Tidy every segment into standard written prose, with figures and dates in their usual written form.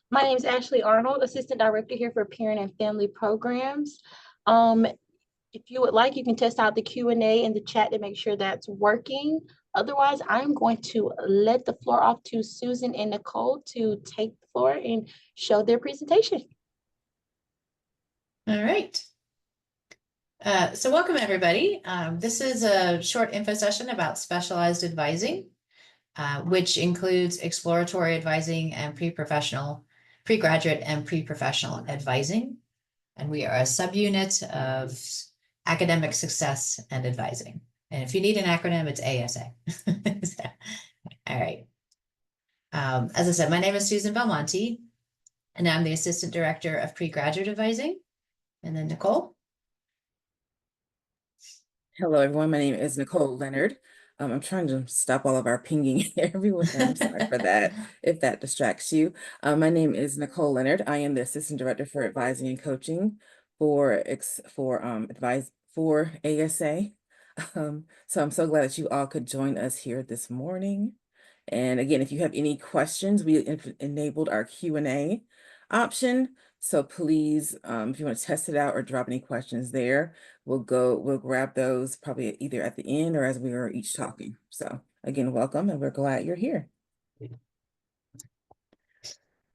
My name is Ashley Arnold, Assistant Director here for Parent and Family Programs. Um, if you would like, you can test out the Q&A in the chat to make sure that's working. Otherwise, I'm going to let the floor off to Susan and Nicole to take the floor and show their presentation. All right. So welcome everybody. This is a short info session about specialized advising, which includes exploratory advising and pre-graduate and pre-professional advising. And we are a subunit of academic success and advising. And if you need an acronym, it's ASA. All right. As I said, my name is Susan Belmoonte, and I'm the Assistant Director of Pre-Graduate Advising. And then Nicole. Hello, everyone. My name is Nicole Leonard. I'm trying to stop all of our pinging everyone. I'm sorry for that, if that distracts you. My name is Nicole Leonard. I am the Assistant Director for Advising and Coaching for ASA. So I'm so glad that you all could join us here this morning. And again, if you have any questions, we enabled our Q&A option. So please, if you want to test it out or drop any questions there, we'll grab those probably either at the end or as we are each talking. So again, welcome, and we're glad you're here.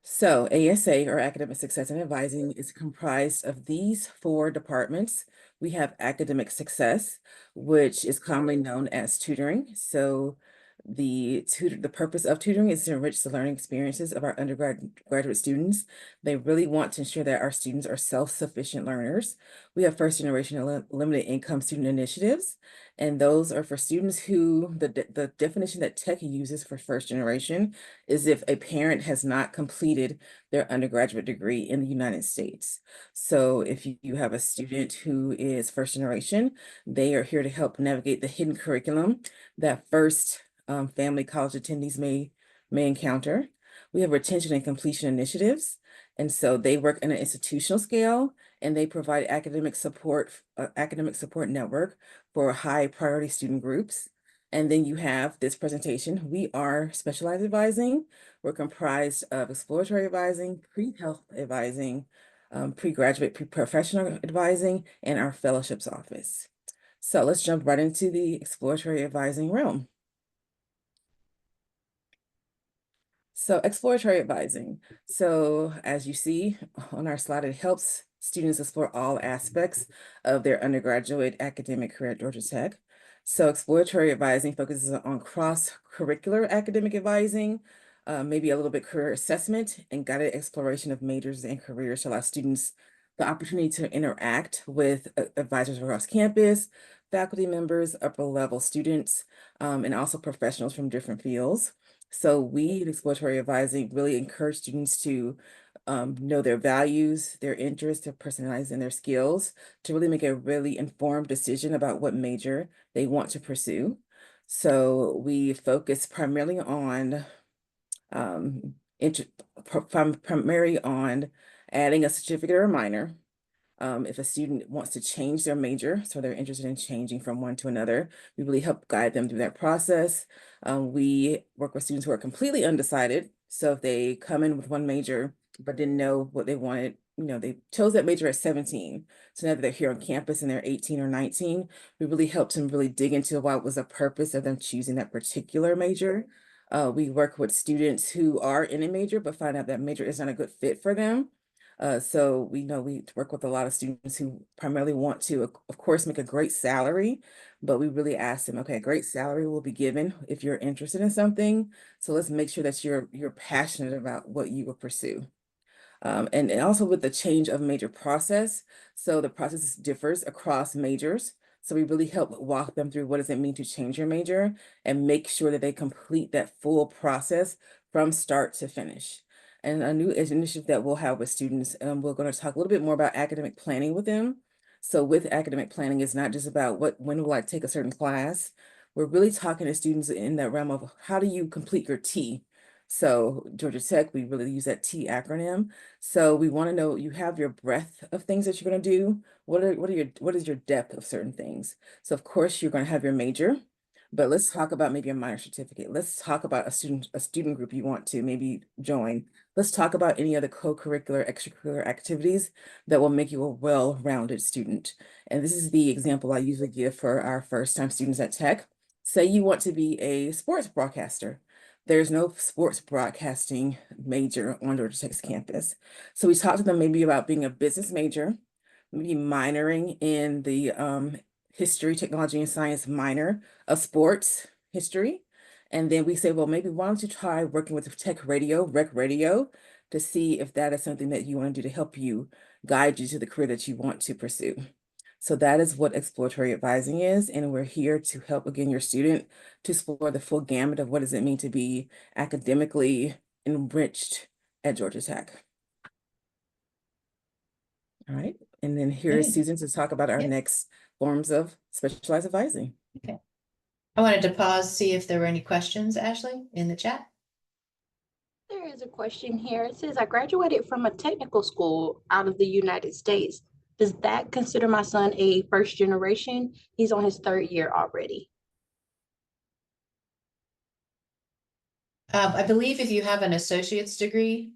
So ASA, or Academic Success and Advising, is comprised of these 4 departments. We have academic success, which is commonly known as tutoring. So the purpose of tutoring is to enrich the learning experiences of our undergraduate students. They really want to ensure that our students are self-sufficient learners. We have first generation limited income student initiatives, and those are for students who, the definition that Tech uses for first generation is if a parent has not completed their undergraduate degree in the United States. So if you have a student who is first generation, they are here to help navigate the hidden curriculum that first family college attendees may encounter. We have retention and completion initiatives. And so they work in an institutional scale, and they provide academic support network for high priority student groups. And then you have this presentation. We are specialized advising. We're comprised of exploratory advising, pre-health advising, pre-graduate, pre-professional advising, and our fellowships office. So let's jump right into the exploratory advising realm. So exploratory advising. So as you see on our slide, it helps students explore all aspects of their undergraduate academic career at Georgia Tech. So exploratory advising focuses on cross-curricular academic advising, maybe a little bit career assessment, and guided exploration of majors and careers to allow students the opportunity to interact with advisors across campus, faculty members, upper level students, and also professionals from different fields. So we in exploratory advising really encourage students to know their values, their interests, their personalities, and their skills to really make a really informed decision about what major they want to pursue. So we focus primarily on primarily on adding a certificate or a minor. If a student wants to change their major, so they're interested in changing from one to another, we really help guide them through that process. We work with students who are completely undecided. So if they come in with one major, but didn't know what they wanted, they chose that major at 17. So now that they're here on campus and they're 18 or 19, we really helped them really dig into what was the purpose of them choosing that particular major. We work with students who are in a major, but find out that major is not a good fit for them. So we know we work with a lot of students who primarily want to, of course, make a great salary, but we really ask them, okay, a great salary will be given if you're interested in something. So let's make sure that you're passionate about what you will pursue. And also with the change of major process. So the process differs across majors. So we really help walk them through what does it mean to change your major and make sure that they complete that full process from start to finish. And a new initiative that we'll have with students, we're going to talk a little bit more about academic planning with them. So with academic planning, it's not just about when will I take a certain class. We're really talking to students in that realm of how do you complete your T. So Georgia Tech, we really use that T acronym. So we want to know you have your breadth of things that you're going to do. What is your depth of certain things? So of course you're going to have your major, But let's talk about maybe a minor certificate. Let's talk about a student group you want to maybe join. Let's talk about any other co-curricular, extracurricular activities that will make you a well-rounded student. And this is the example I usually give for our first-time students at Tech. Say you want to be a sports broadcaster. There's no sports broadcasting major on Georgia Tech's campus. So we talked to them maybe about being a business major, maybe minoring in the history, technology, and science minor of sports history. And then we say, well, maybe why don't you try working with tech radio, rec radio, to see if that is something that you want to do to help you guide you to the career that you want to pursue. So that is what exploratory advising is. And we're here to help, again, your student to explore the full gamut of what does it mean to be academically enriched at Georgia Tech. All right. And then here is Susan to talk about our next forms of specialized advising. Okay. I wanted to pause, see if there were any questions, Ashley, in the chat. There is a question here. It says, I graduated from a technical school out of the United States. Does that consider my son a first generation? He's on his 3rd year already. I believe if you have an associate's degree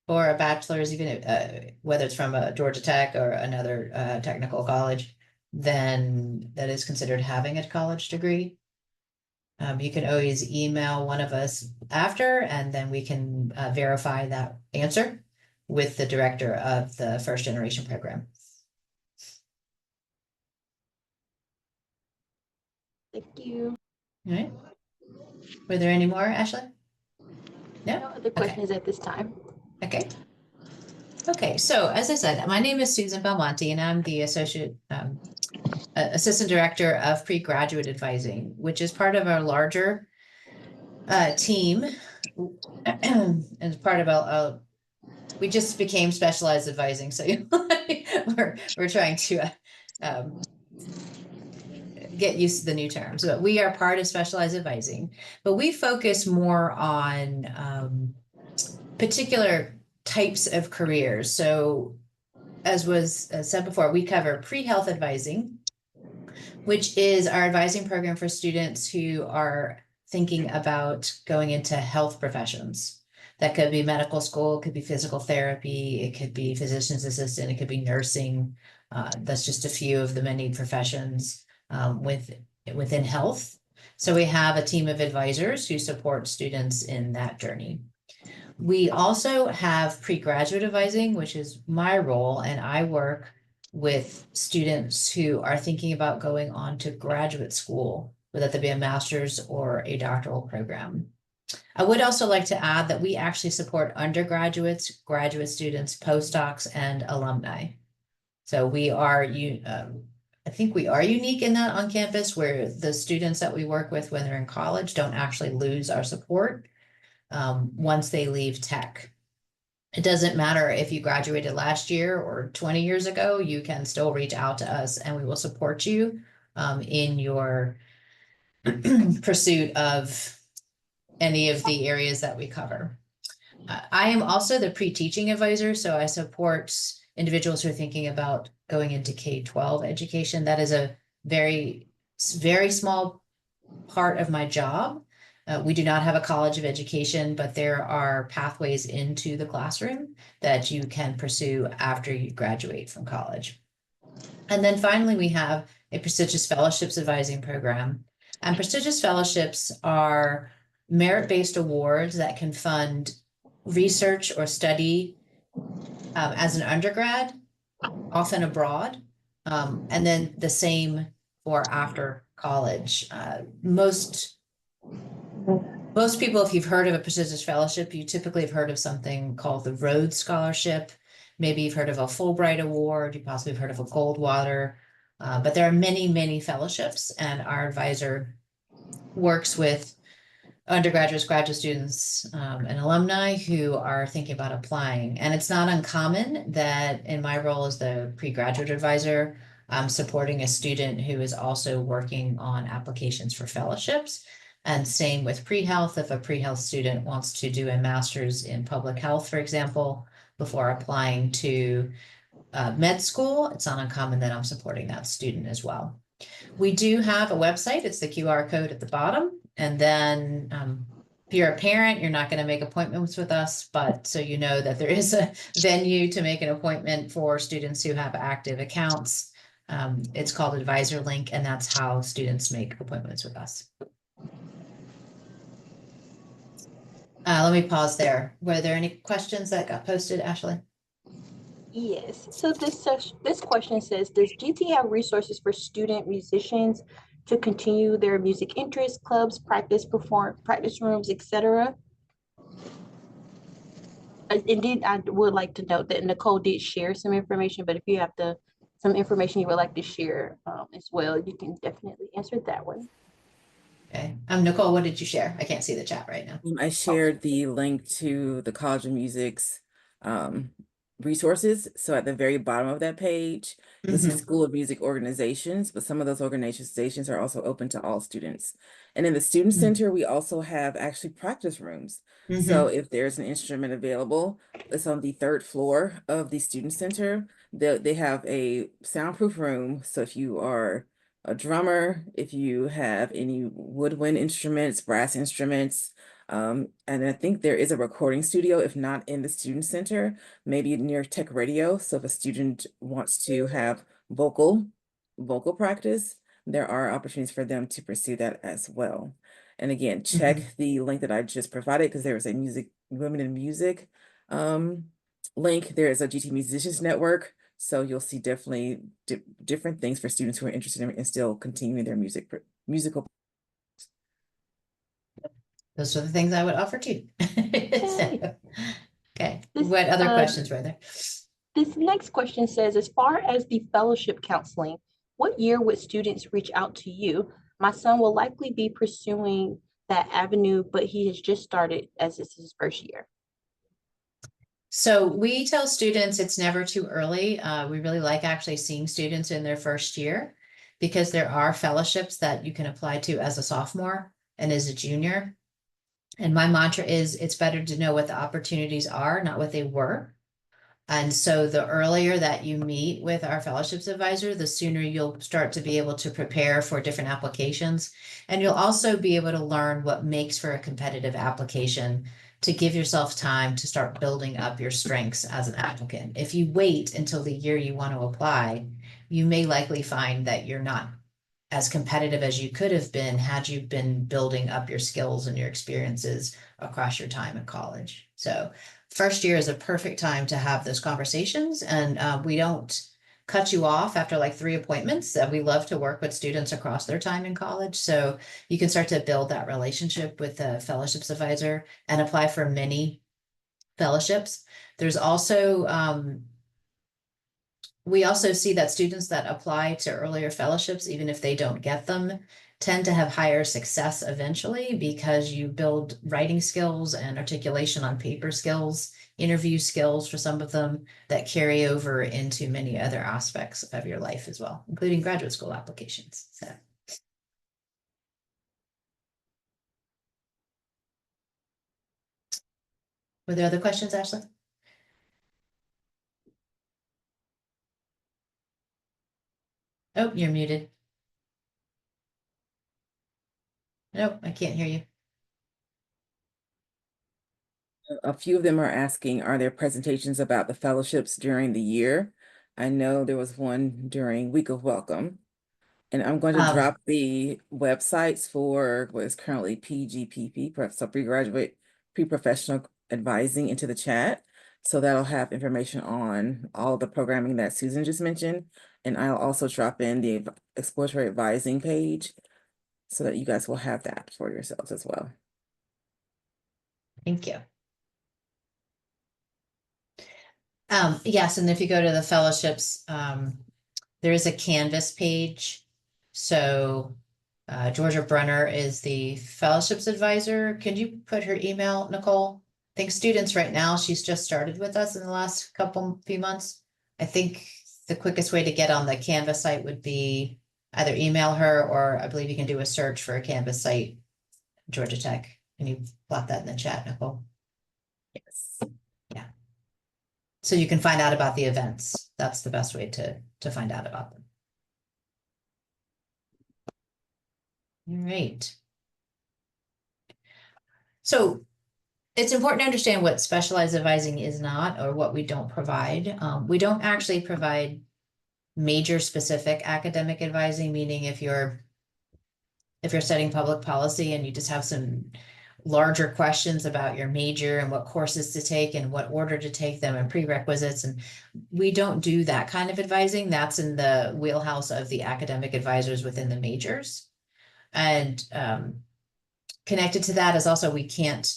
or a bachelor's, even whether it's from a Georgia Tech or another technical college, then that is considered having a college degree. You can always email one of us after, and then we can verify that answer with the director of the first generation program. Thank you. All right. Were there any more, Ashley? No? No other questions at this time. Okay. Okay, so as I said, my name is Susan Belmoonte, and I'm the Assistant Director of Pre-Graduate Advising, which is part of our larger team. And part of we just became specialized advising, so we're trying to get used to the new terms. But we are part of specialized advising, but we focus more on particular types of careers. So as was said before, we cover pre-health advising, which is our advising program for students who are thinking about going into health professions. That could be medical school, it could be physical therapy, it could be physician's assistant, it could be nursing. That's just a few of the many professions within health. So we have a team of advisors who support students in that journey. We also have pre-graduate advising, which is my role, and I work with students who are thinking about going on to graduate school, whether that be a master's or a doctoral program. I would also like to add that we actually support undergraduates, graduate students, postdocs, and alumni. So we are, I think we are unique in that on campus, where the students that we work with when they're in college don't actually lose our support once they leave tech. It doesn't matter if you graduated last year or 20 years ago, you can still reach out to us and we will support you in your pursuit of any of the areas that we cover. I am also the pre-teaching advisor, so I support individuals who are thinking about going into K-12 education. That is a very, very small part of my job. We do not have a college of education, but there are pathways into the classroom that you can pursue after you graduate from college. And then finally, we have a prestigious fellowships advising program. And prestigious fellowships are merit-based awards that can fund research or study as an undergrad, often abroad, and then the same for after college. Most people, if you've heard of a prestigious fellowship, you typically have heard of something called the Rhodes Scholarship. Maybe you've heard of a Fulbright Award, you possibly have heard of a Goldwater, but there are many, many fellowships, and our advisor works with undergraduates, graduate students, and alumni who are thinking about applying. And it's not uncommon that in my role as the pre-graduate advisor, I'm supporting a student who is also working on applications for fellowships. And same with pre-health. If a pre-health student wants to do a master's in public health, for example, before applying to med school, it's not uncommon that I'm supporting that student as well. We do have a website. It's the QR code at the bottom. And then if you're a parent, you're not going to make appointments with us, but so you know that there is a venue to make an appointment for students who have active accounts. It's called Advisor Link, and that's how students make appointments with us. Let me pause there. Were there any questions that got posted, Ashley? Yes. So this question says, does GT have resources for student musicians to continue their music interests, clubs, practice rooms, etc.? Indeed, I would like to note that Nicole did share some information, but if you have some information you would like to share as well, you can definitely answer that one. Okay. Nicole, what did you share? I can't see the chat right now. I shared the link to the College of Music's resources. So at the very bottom of that page, you'll see School of Music organizations, but some of those organizations are also open to all students. And in the Student Center, we also have actually practice rooms. So if there's an instrument available, it's on the 3rd floor of the Student Center. They have a soundproof room. So if you are a drummer, if you have any woodwind instruments, brass instruments, and I think there is a recording studio, if not in the Student Center, maybe near Tech Radio. So if a student wants to have vocal practice, there are opportunities for them to pursue that as well. And again, check the link that I just provided, because there was a Women in Music link. There is a GT Musicians Network. So you'll see definitely different things for students who are interested in still continuing their musical. Those are the things I would offer too. Okay. What other questions were there? This next question says, as far as the fellowship counseling, what year would students reach out to you? My son will likely be pursuing that avenue, but he has just started as this is his first year. So we tell students it's never too early. We really like actually seeing students in their first year, because there are fellowships that you can apply to as a sophomore and as a junior. And my mantra is, it's better to know what the opportunities are, not what they were. And so the earlier that you meet with our fellowships advisor, the sooner you'll start to be able to prepare for different applications. And you'll also be able to learn what makes for a competitive application, to give yourself time to start building up your strengths as an applicant. If you wait until the year you want to apply, you may likely find that you're not as competitive as you could have been had you been building up your skills and your experiences across your time in college. So first year is a perfect time to have those conversations, and we don't cut you off after like 3 appointments. We love to work with students across their time in college. So you can start to build that relationship with the fellowships advisor and apply for many fellowships. There's also, we also see that students that apply to earlier fellowships, even if they don't get them, tend to have higher success eventually, because you build writing skills and articulation on paper skills, interview skills for some of them, that carry over into many other aspects of your life as well, including graduate school applications. So. Were there other questions, Ashley? Oh, you're muted. Nope, I can't hear you. A few of them are asking, are there presentations about the fellowships during the year? I know there was one during Week of Welcome. And I'm going to drop the websites for what is currently PGPP, so pre-graduate, pre-professional advising, into the chat. So that'll have information on all the programming that Susan just mentioned. And I'll also drop in the exploratory advising page so that you guys will have that for yourselves as well. Thank you. Yes, and if you go to the fellowships, there is a Canvas page. So Georgia Brenner is the fellowships advisor. Can you put her email, Nicole? I think students right now, she's just started with us in the last few months. I think the quickest way to get on the Canvas site would be either email her, or I believe you can do a search for a Canvas site, Georgia Tech. Can you plot that in the chat, Nicole? Yes. Yeah. So you can find out about the events. That's the best way to find out about them. All right. So it's important to understand what specialized advising is not, or what we don't provide. We don't actually provide major specific academic advising, meaning if you're studying public policy and you just have some larger questions about your major and what courses to take and what order to take them and prerequisites. And we don't do that kind of advising. That's in the wheelhouse of the academic advisors within the majors. And connected to that is also we can't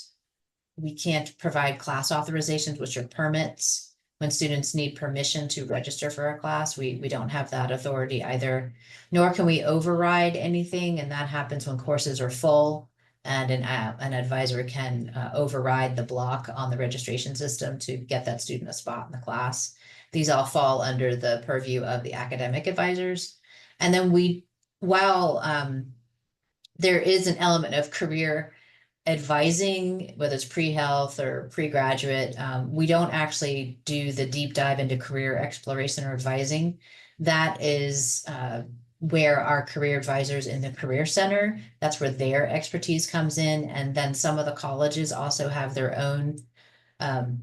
provide class authorizations, which are permits. When students need permission to register for a class, we don't have that authority either, nor can we override anything. And that happens when courses are full and an advisor can override the block on the registration system to get that student a spot in the class. These all fall under the purview of the academic advisors. And then while there is an element of career advising, whether it's pre-health or pre-graduate, we don't actually do the deep dive into career exploration or advising. That is where our career advisors in the Career Center, that's where their expertise comes in. And then some of the colleges also have their own kind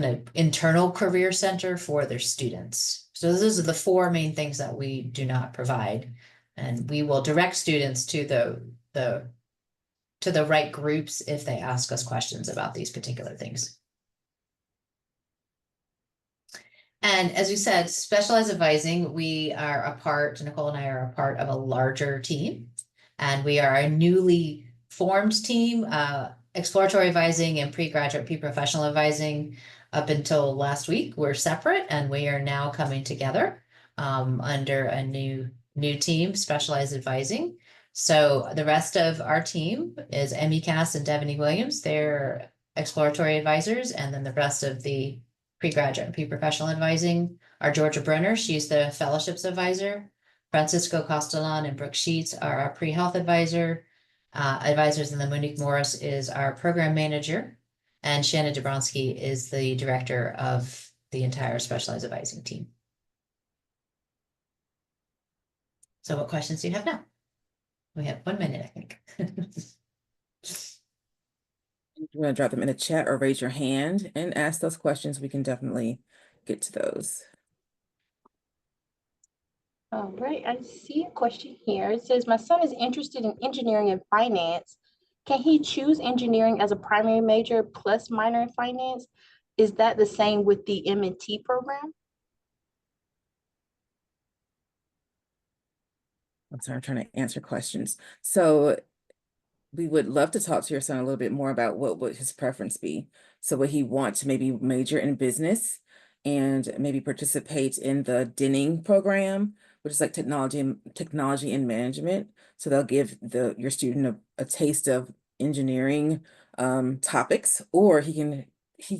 of internal career center for their students. So those are the four main things that we do not provide. And we will direct students to the right groups if they ask us questions about these particular things. And as we said, specialized advising, Nicole and I are a part of a larger team, and we are a newly formed team, exploratory advising and pre-graduate, pre-professional advising. Up until last week, we're separate, and we are now coming together under a new team, specialized advising. So the rest of our team is Emmy Cass and Devaney Williams. They're exploratory advisors. And then the rest of the pre-graduate and pre-professional advising are Georgia Brenner. She's the fellowships advisor. Francisco Castellan and Brooke Sheets are our pre-health advisors. And then Monique Morris is our program manager. And Shannon Dabrowski is the director of the entire specialized advising team. So what questions do you have now? We have 1 minute, I think. You want to drop them in the chat or raise your hand and ask those questions? We can definitely get to those. All right, I see a question here. It says, my son is interested in engineering and finance. Can he choose engineering as a primary major plus minor in finance? Is that the same with the M&T program? I'm sorry, I'm trying to answer questions. So we would love to talk to your son a little bit more about what would his preference be. So would he want to maybe major in business and maybe participate in the Denning program, which is like technology and management. So they'll give your student a taste of engineering topics, or he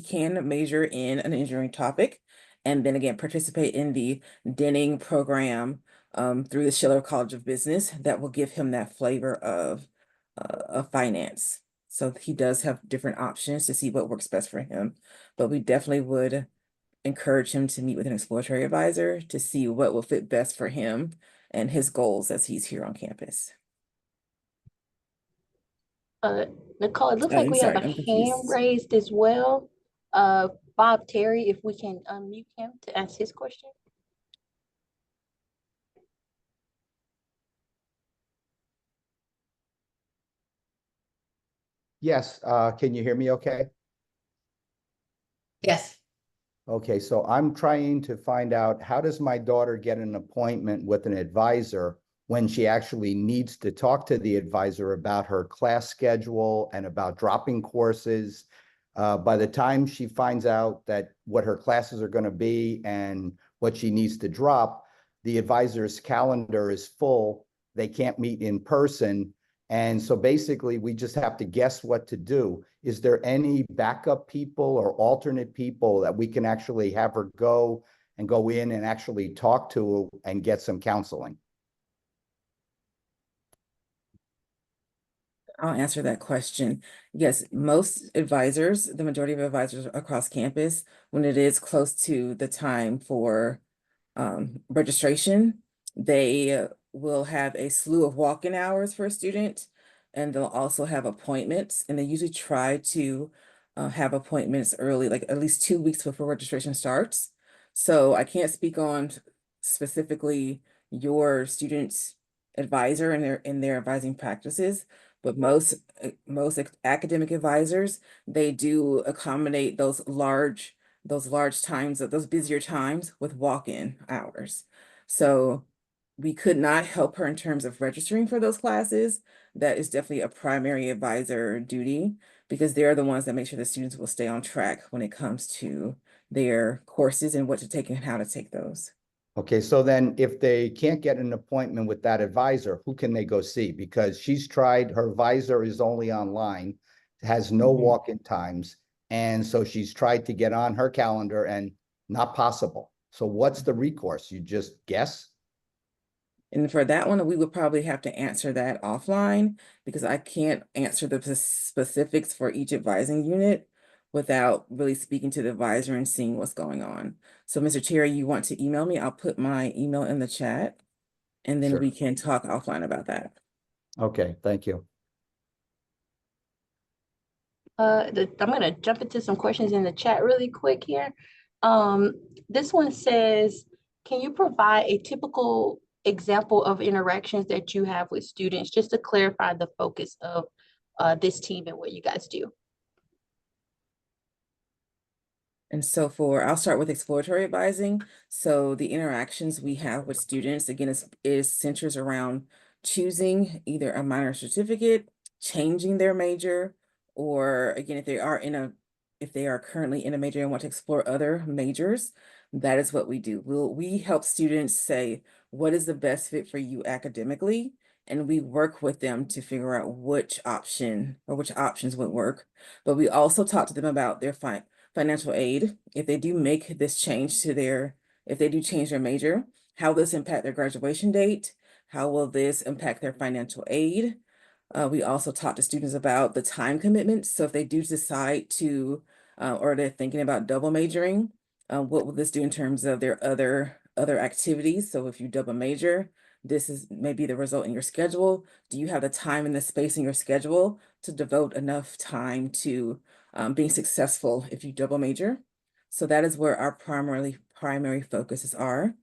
can major in an engineering topic and then again participate in the Denning program through the Schiller College of Business. That will give him that flavor of finance. So he does have different options to see what works best for him, but we definitely would encourage him to meet with an exploratory advisor to see what will fit best for him and his goals as he's here on campus. Nicole, it looks like we have a hand raised as well. Bob Terry, if we can unmute him to ask his question. Yes, can you hear me okay? Yes. Okay, so I'm trying to find out, how does my daughter get an appointment with an advisor when she actually needs to talk to the advisor about her class schedule and about dropping courses? By the time she finds out that what her classes are going to be and what she needs to drop, the advisor's calendar is full. They can't meet in person. And so basically, we just have to guess what to do. Is there any backup people or alternate people that we can actually have her go in and actually talk to and get some counseling? I'll answer that question. Yes, most advisors, the majority of advisors across campus, when it is close to the time for registration, they will have a slew of walk-in hours for a student, and they'll also have appointments, and they usually try to have appointments early, like at least 2 weeks before registration starts. So I can't speak on specifically your student's advisor and their advising practices, but most academic advisors, they do accommodate those large times of those busier times with walk-in hours. So we could not help her in terms of registering for those classes. That is definitely a primary advisor duty because they're the ones that make sure the students will stay on track when it comes to their courses and what to take and how to take those. Okay, so then if they can't get an appointment with that advisor, who can they go see? Because she's tried, her advisor is only online, has no Mhm. walk-in times. And so she's tried to get on her calendar and not possible. So what's the recourse? You just guess? And for that one, we would probably have to answer that offline because I can't answer the specifics for each advising unit without really speaking to the advisor and seeing what's going on. So Mr. Terry, you want to email me? I'll put my email in the chat and then Sure. we can talk offline about that. Okay, thank you. I'm gonna jump into some questions in the chat really quick here. This one says, can you provide a typical example of interactions that you have with students, just to clarify the focus of this team and what you guys do? And so I'll start with exploratory advising. So the interactions we have with students, again, is centers around choosing either a minor certificate, changing their major, or again, if they are currently in a major and want to explore other majors, that is what we do. We help students say, what is the best fit for you academically? And we work with them to figure out which option or which options would work. But we also talk to them about their financial aid. If they do make this change if they do change their major, how will this impact their graduation date? How will this impact their financial aid? We also talk to students about the time commitments. So if they do decide to, or they're thinking about double majoring, what will this do in terms of their other activities? So if you double major, this is maybe the result in your schedule. Do you have the time and the space in your schedule to devote enough time to being successful if you double major? So that is where our primary focuses are.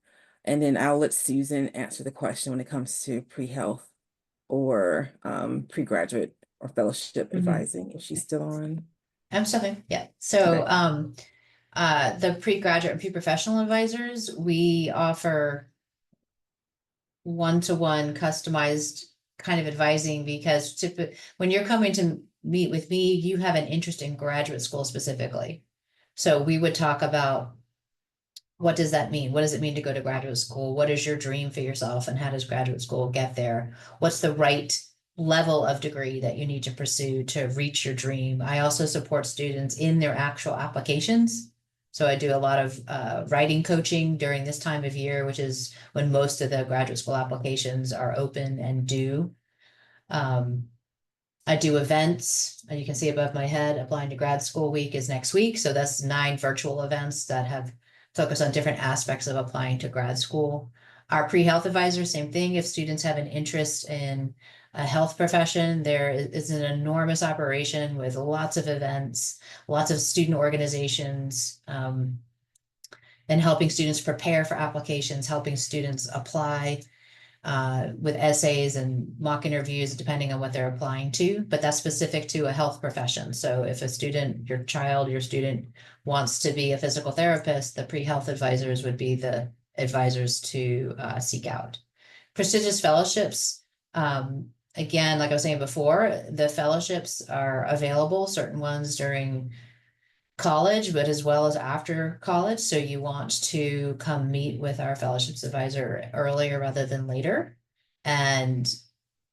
And then I'll let Susan answer the question when it comes to pre-health or pre-graduate or fellowship advising, if she's still on. I'm still here. Yeah. So, Okay. the pre-graduate and pre-professional advisors, we offer one-to-one customized kind of advising because when you're coming to meet with me, you have an interest in graduate school specifically. So we would talk about what does that mean? What does it mean to go to graduate school? What is your dream for yourself and how does graduate school get there? What's the right level of degree that you need to pursue to reach your dream? I also support students in their actual applications. So I do a lot of writing coaching during this time of year, which is when most of the graduate school applications are open and due. I do events, and you can see above my head, Applying to Grad School Week is next week. So that's 9 virtual events that have focused on different aspects of applying to grad school. Our pre-health advisor, same thing. If students have an interest in a health profession, there is an enormous operation with lots of events, lots of student organizations, and helping students prepare for applications, helping students apply with essays and mock interviews, depending on what they're applying to, but that's specific to a health profession. So if a student, your student wants to be a physical therapist, the pre-health advisors would be the advisors to seek out. Prestigious fellowships, again, like I was saying before, the fellowships are available, certain ones during college, but as well as after college. So you want to come meet with our fellowships advisor earlier rather than later. And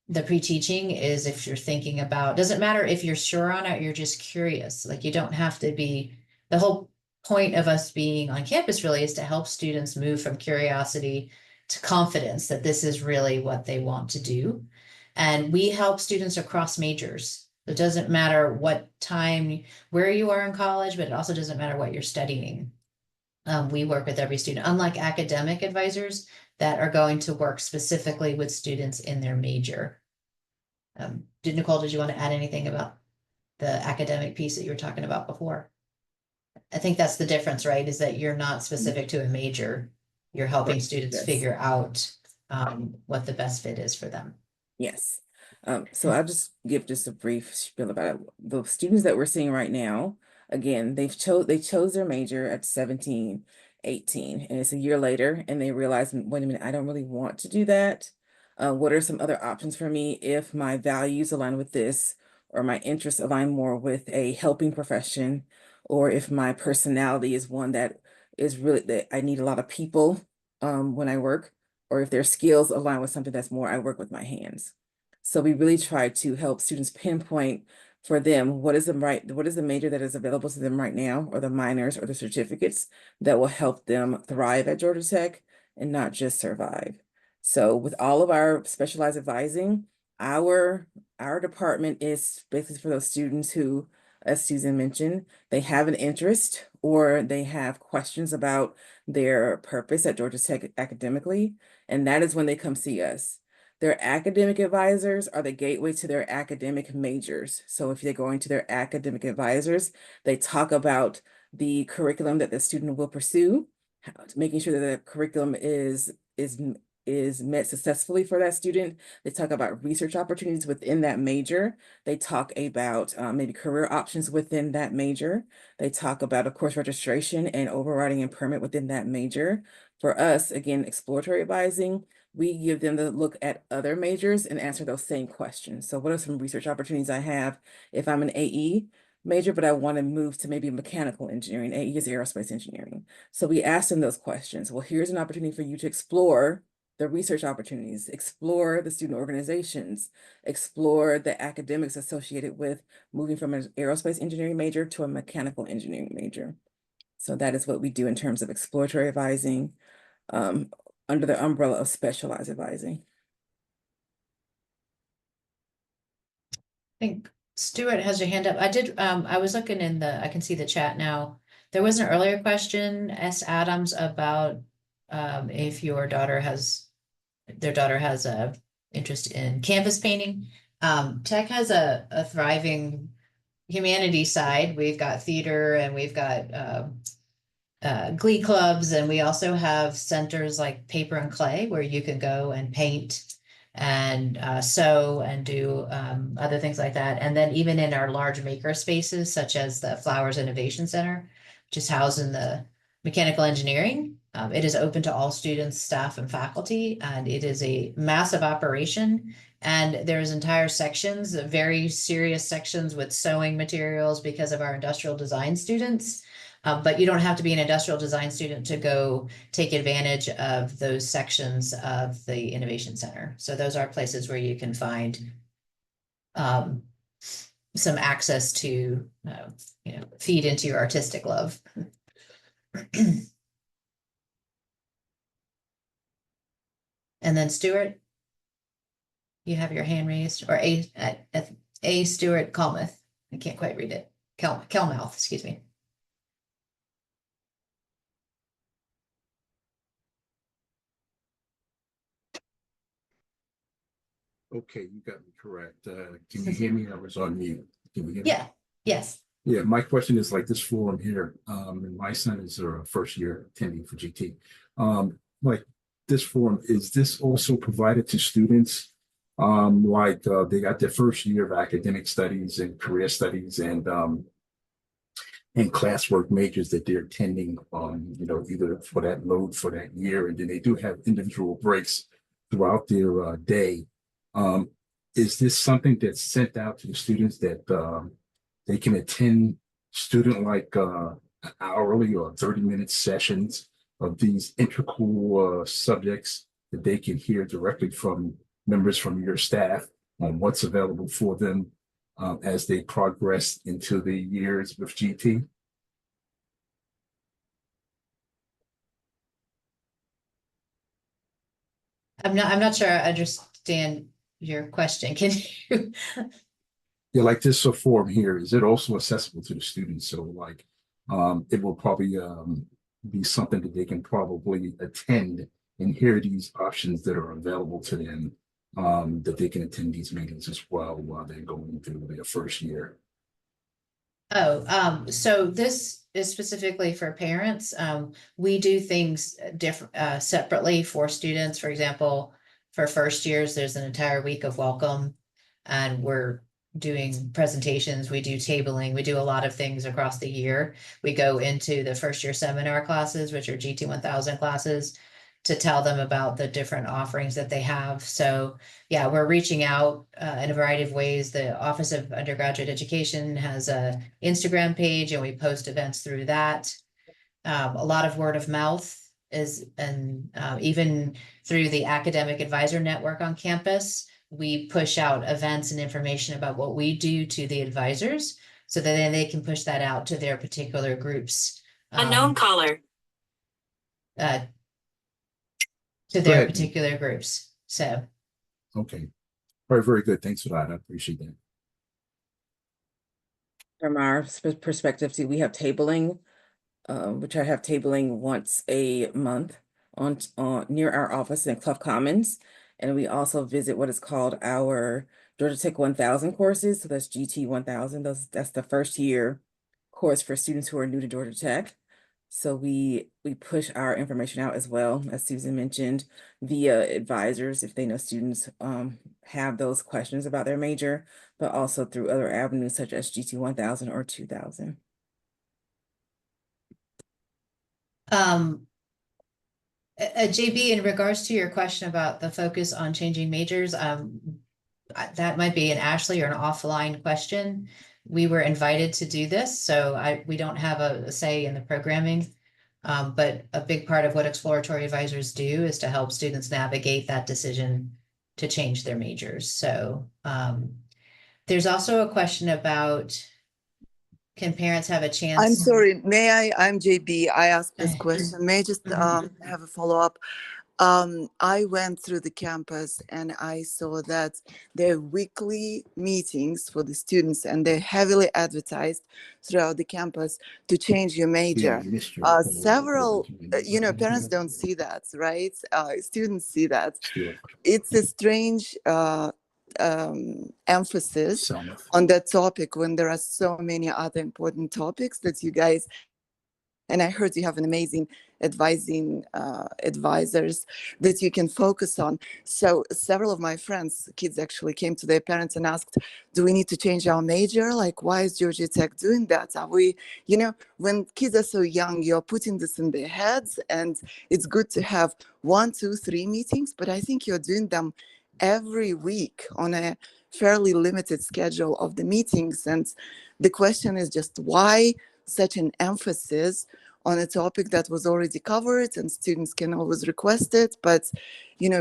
the pre-teaching is if you're thinking about, doesn't matter if you're sure on it, you're just curious. Like you don't have to be, the whole point of us being on campus really is to help students move from curiosity to confidence that this is really what they want to do. And we help students across majors. It doesn't matter what time, where you are in college, but it also doesn't matter what you're studying. We work with every student, unlike academic advisors that are going to work specifically with students in their major. Nicole, did you want to add anything about the academic piece that you were talking about before? I think that's the difference, right? Is that you're not specific to a major. You're helping Right, students yes. figure out what the best fit is for them. Yes. So I'll just give just a brief spiel about it. The students that we're seeing right now, again, they chose their major at 17, 18, and it's a year later, and they realize, wait a minute, I don't really want to do that. What are some other options for me if my values align with this, or my interests align more with a helping profession, or if my personality is one that is really that I need a lot of people when I work, or if their skills align with something that's more I work with my hands. So we really try to help students pinpoint for them what is the major that is available to them right now, or the minors or the certificates that will help them thrive at Georgia Tech and not just survive. So with all of our specialized advising, our department is basically for those students who, as Susan mentioned, they have an interest or they have questions about their purpose at Georgia Tech academically, and that is when they come see us. Their academic advisors are the gateway to their academic majors. So if they're going to their academic advisors, they talk about the curriculum that the student will pursue, making sure that the curriculum is met successfully for that student. They talk about research opportunities within that major. They talk about maybe career options within that major. They talk about, of course, registration and overriding and permit within that major. For us, again, exploratory advising, we give them the look at other majors and answer those same questions. So what are some research opportunities I have if I'm an AE major, but I want to move to maybe mechanical engineering? AE is aerospace engineering. So we ask them those questions. Well, here's an opportunity for you to explore the research opportunities, explore the student organizations, explore the academics associated with moving from an aerospace engineering major to a mechanical engineering major. So that is what we do in terms of exploratory advising, under the umbrella of specialized advising. I think Stuart has your hand up. I was looking I can see the chat now. There was an earlier question, S. Adams, about if their daughter has a interest in canvas painting. Tech has a thriving humanities side. We've got theater and we've got glee clubs, and we also have centers like Paper and Clay where you can go and paint and sew and do other things like that. And then even in our large maker spaces, such as the Flowers Innovation Center, which is housed in the mechanical engineering, it is open to all students, staff, and faculty, and it is a massive operation. And there's entire sections, very serious sections with sewing materials because of our industrial design students. But you don't have to be an industrial design student to go take advantage of those sections of the Innovation Center. So those are places where you can find some access to, feed into your artistic love. And then Stuart, you have your hand raised, or A. Stuart Kalmuth. I can't quite read it. Kelmouth, excuse me. Okay, you got me correct. Can you hear me? I was on mute. Can we hear me? Yeah, yes. Yeah, my question is like this forum here. And my son is a first year attending for GT. Like this forum, is this also provided to students? They got their first year of academic studies and career studies and classwork majors that they're attending, either for that load for that year, and then they do have individual breaks throughout their day. Is this something that's sent out to the students that they can attend student hourly or 30-minute sessions of these integral subjects that they can hear directly from members from your staff on what's available for them as they progress into the years with GT? I'm not sure I understand your question. Can you? Yeah, like this forum here, is it also accessible to the students? So it will probably be something that they can probably attend and hear these options that are available to them, that they can attend these meetings as well while they're going through their first year. Oh, so this is specifically for parents. We do things different, separately for students. For example, for first years, there's an entire week of welcome, and we're doing presentations. We do tabling. We do a lot of things across the year. We go into the first year seminar classes, which are GT 1000 classes, to tell them about the different offerings that they have. So yeah, we're reaching out in a variety of ways. The Office of Undergraduate Education has a Instagram page, and we post events through that. A lot of word of mouth is, and even through the Academic Advisor Network on campus, we push out events and information about what we do to the advisors, so that then they can push that out to their particular groups. Unknown caller. To Go their ahead. particular groups. So Okay. All right, very good. Thanks for that. I appreciate that. From our perspective too, we have tabling, which I have tabling once a month on near our office in Clough Commons. And we also visit what is called our Georgia Tech 1000 courses. So that's GT 1000. That's the first year course for students who are new to Georgia Tech. So we push our information out as well, as Susan mentioned, via advisors if they know students have those questions about their major, but also through other avenues such as GT 1000 or 2000. JB, in regards to your question about the focus on changing majors, that might be an Ashley or an offline question. We were invited to do this, so we don't have a say in the programming. But a big part of what exploratory advisors do is to help students navigate that decision to change their majors. So there's also a question about, can parents have a chance? I'm sorry, may I? I'm JB. I asked this question. May I just have a follow-up? I went through the campus and I saw that there are weekly meetings for the students, and they're heavily advertised throughout the campus to change your major. Several, parents don't see that, right? Students see that. It's a strange emphasis on that topic when there are so many other important topics that you guys, and I heard you have an amazing advisors that you can focus on. So several of my friends, kids actually came to their parents and asked, do we need to change our major? Like, why is Georgia Tech doing that? Are we, when kids are so young, you're putting this in their heads, and it's good to have 1, 2, 3 meetings, but I think you're doing them every week on a fairly limited schedule of the meetings. And the question is just, why such an emphasis on a topic that was already covered and students can always request it, but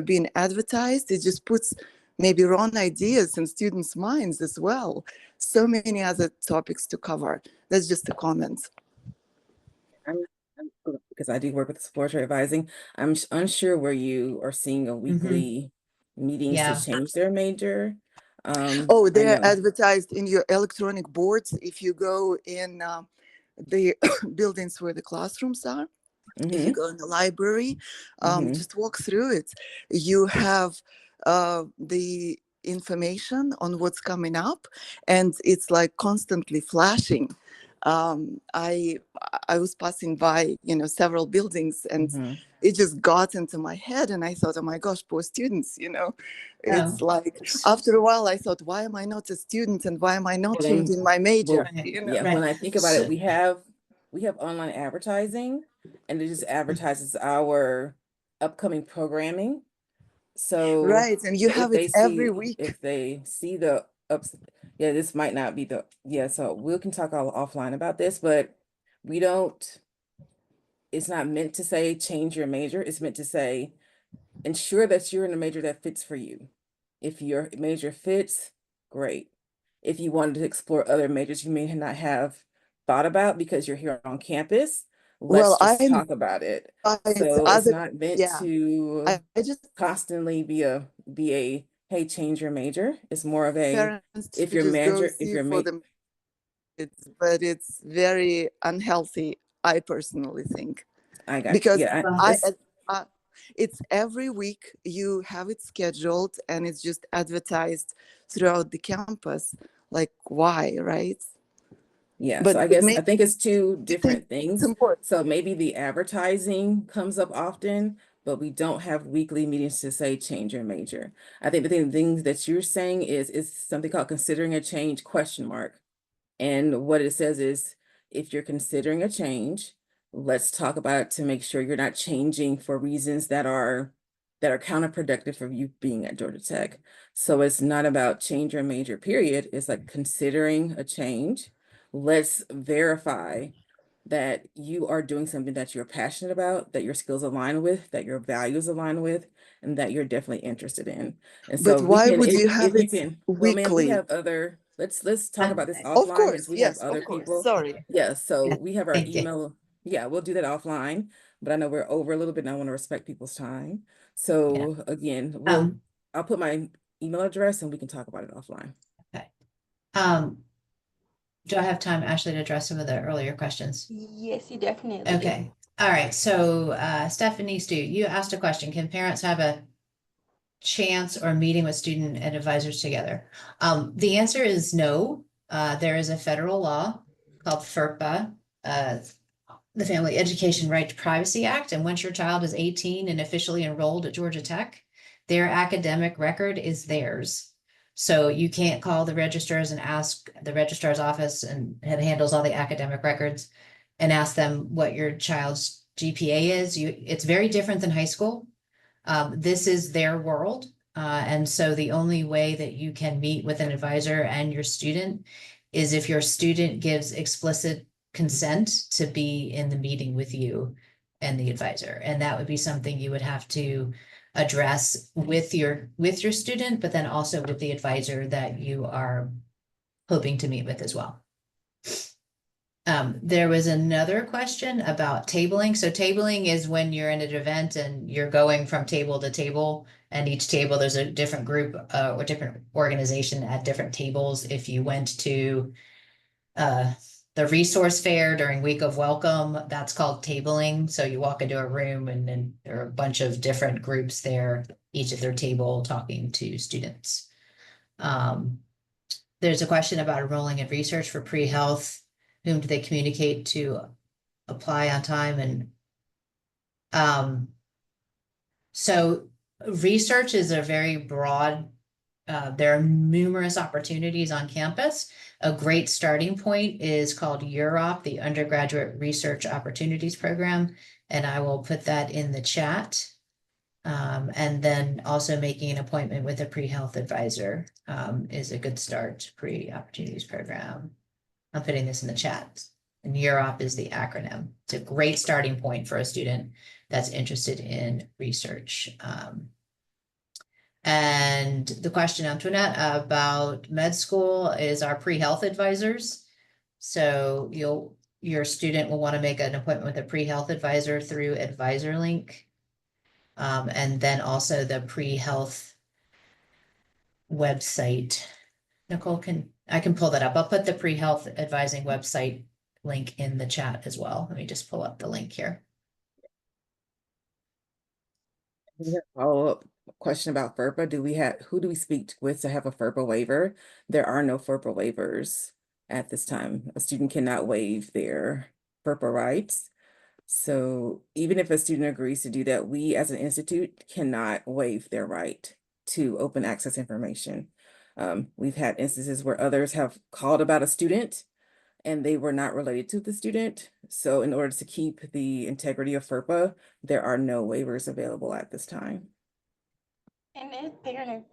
being advertised, it just puts maybe wrong ideas in students' minds as well. So many other topics to cover. That's just a comment. Because I do work with exploratory advising, I'm unsure where you are seeing a weekly meetings to change their major. They're advertised in your electronic boards. If you go in the buildings where the classrooms are, if you go in the library, just walk through it. You have the information on what's coming up, and it's like constantly flashing. I was passing by, several buildings, and it just got into my head, and I thought, oh my gosh, poor students, It's like, after a while, I thought, why am I not a student, and why am I not changing my major? When I think about it, we have online advertising, and it just advertises our upcoming programming. So and you have it every week. If they see the this might not be so we can talk all offline about this, but it's not meant to say change your major. It's meant to say ensure that you're in a major that fits for you. If your major fits, great. If you wanted to explore other majors you may not have thought about because you're here on campus, let's talk about it. So it's not meant to just constantly be a hey, change your major. It's more of a if your major, but it's very unhealthy, I personally think. I got, Because yeah, it's every week you have it scheduled and it's just advertised throughout the campus. Like why, right? yeah. So But I guess, I maybe think it's two you think different it's things. important. So maybe the advertising comes up often, but we don't have weekly meetings to say change your major. I think the things that you're saying is something called considering a change question mark. And what it says is, if you're considering a change, let's talk about it to make sure you're not changing for reasons that are counterproductive for you being at Georgia Tech. So it's not about change your major, period. It's like considering a change. Let's verify that you are doing something that you're passionate about, that your skills align with, that your values align with, and that you're definitely interested in. And But so we why can, would you if have you it can, well, ma'am, we weekly? have other, let's talk about this Of offline as course, we have yes, other of course. people. Sorry. Yeah, so we have our Thank you. email. Yeah, we'll do that offline, but I know we're over a little bit and I want to respect people's time. So again, I'll put my email address and we can talk about it offline. Okay. Do I have time, Ashley, to address some of the earlier questions? Yes, you definitely do. Okay. All right. So Stephanie Stu, you asked a question. Can parents have a chance or meeting with student and advisors together? The answer is no. There is a federal law called FERPA, the Family Education Right to Privacy Act. And once your child is 18 and officially enrolled at Georgia Tech, their academic record is theirs. So you can't call the registrars and ask the registrar's office and it handles all the academic records and ask them what your child's GPA is. It's very different than high school. This is their world. And so the only way that you can meet with an advisor and your student is if your student gives explicit consent to be in the meeting with you and the advisor. And that would be something you would have to address with your student, but then also with the advisor that you are hoping to meet with as well. There was another question about tabling. So tabling is when you're in an event and you're going from table to table, and each table there's a different group or different organization at different tables. If you went to the resource fair during week of welcome, that's called tabling. So you walk into a room and then there are a bunch of different groups there, each at their table talking to students. There's a question about enrolling in research for pre-health. Whom do they communicate to apply on time? And so research is a very broad, there are numerous opportunities on campus. A great starting point is called UROP, the Undergraduate Research Opportunities Program, and I will put that in the chat. And then also making an appointment with a pre-health advisor is a good start. Pre-opportunities program. I'm putting this in the chat. And UROP is the acronym. It's a great starting point for a student that's interested in research. And the question, Antoinette, about med school is our pre-health advisors. So your student will want to make an appointment with a pre-health advisor through AdvisorLink. And then also the pre-health website. Nicole, I can pull that up. I'll put the pre-health advising website link in the chat as well. Let me just pull up the link here. Follow-up question about FERPA. Who do we speak with to have a FERPA waiver? There are no FERPA waivers at this time. A student cannot waive their FERPA rights. So even if a student agrees to do that, we as an institute cannot waive their right to open access information. We've had instances where others have called about a student and they were not related to the student. So in order to keep the integrity of FERPA, there are no waivers available at this time. And as parent,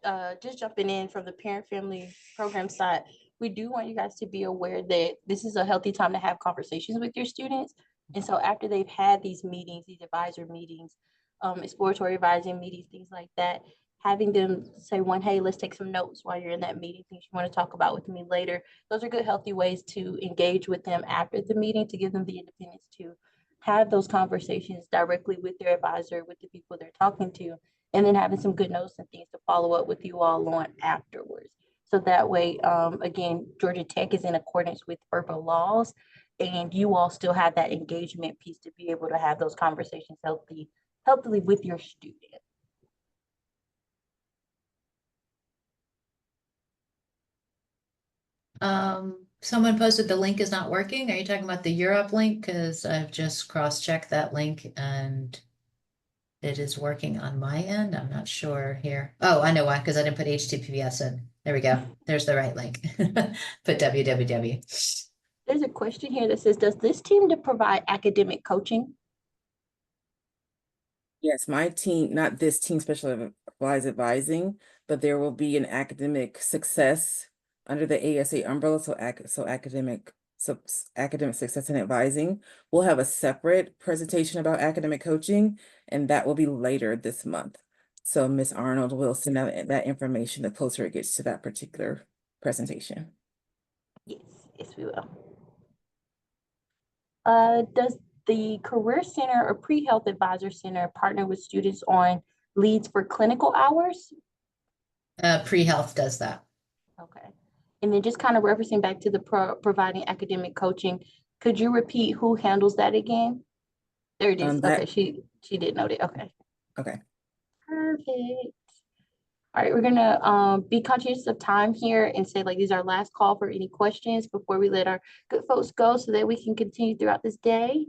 just jumping in from the parent family program side, we do want you guys to be aware that this is a healthy time to have conversations with your students. And so after they've had these meetings, these advisor meetings, exploratory advising meetings, things like that, having them say hey, let's take some notes while you're in that meeting, things you want to talk about with me later. Those are good, healthy ways to engage with them after the meeting, to give them the independence to have those conversations directly with their advisor, with the people they're talking to, and then having some good notes and things to follow up with you all on afterwards. So that way, again, Georgia Tech is in accordance with FERPA laws, and you all still have that engagement piece to be able to have those conversations healthily with your student. Someone posted the link is not working. Are you talking about the Europe link? Because I've just cross-checked that link and it is working on my end. I'm not sure here. Oh, I know why, because I didn't put HTTPS in. There we go. There's the right link. Put www. There's a question here that says, does this team to provide academic coaching? Yes, my team, not this team specialized advising, but there will be an academic success under the ASA umbrella. So academic success and advising. We'll have a separate presentation about academic coaching, and that will be later this month. So Ms. Arnold will send out that information the closer it gets to that particular presentation. Yes, we will. Does the Career Center or Pre-Health Advisor Center partner with students on leads for clinical hours? Pre-health does that. Okay. And then just kind of referencing back to the providing academic coaching, could you repeat who handles that again? There it is. Okay, she did note it. Okay. Okay. Perfect. All right, we're gonna be conscious of time here and say like these are our last call for any questions before we let our good folks go so that we can continue throughout this day.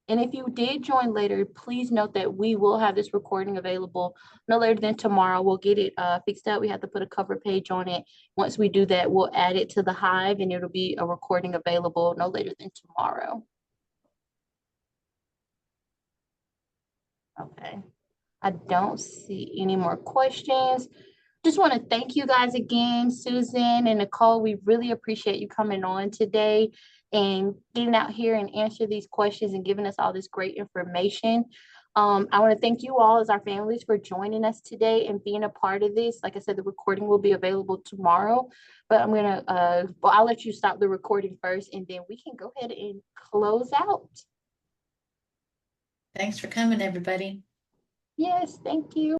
And if you did join later, please note that we will have this recording available no later than tomorrow. We'll get it fixed up. We have to put a cover page on it. Once we do that, we'll add it to the Hive and it'll be a recording available no later than tomorrow. Okay. I don't see any more questions. Just want to thank you guys again, Susan and Nicole. We really appreciate you coming on today and getting out here and answer these questions and giving us all this great information. I want to thank you all as our families for joining us today and being a part of this. Like I said, the recording will be available tomorrow, but I'm gonna, well, I'll let you stop the recording first and then we can go ahead and close out. Thanks for coming, everybody. Yes, thank you.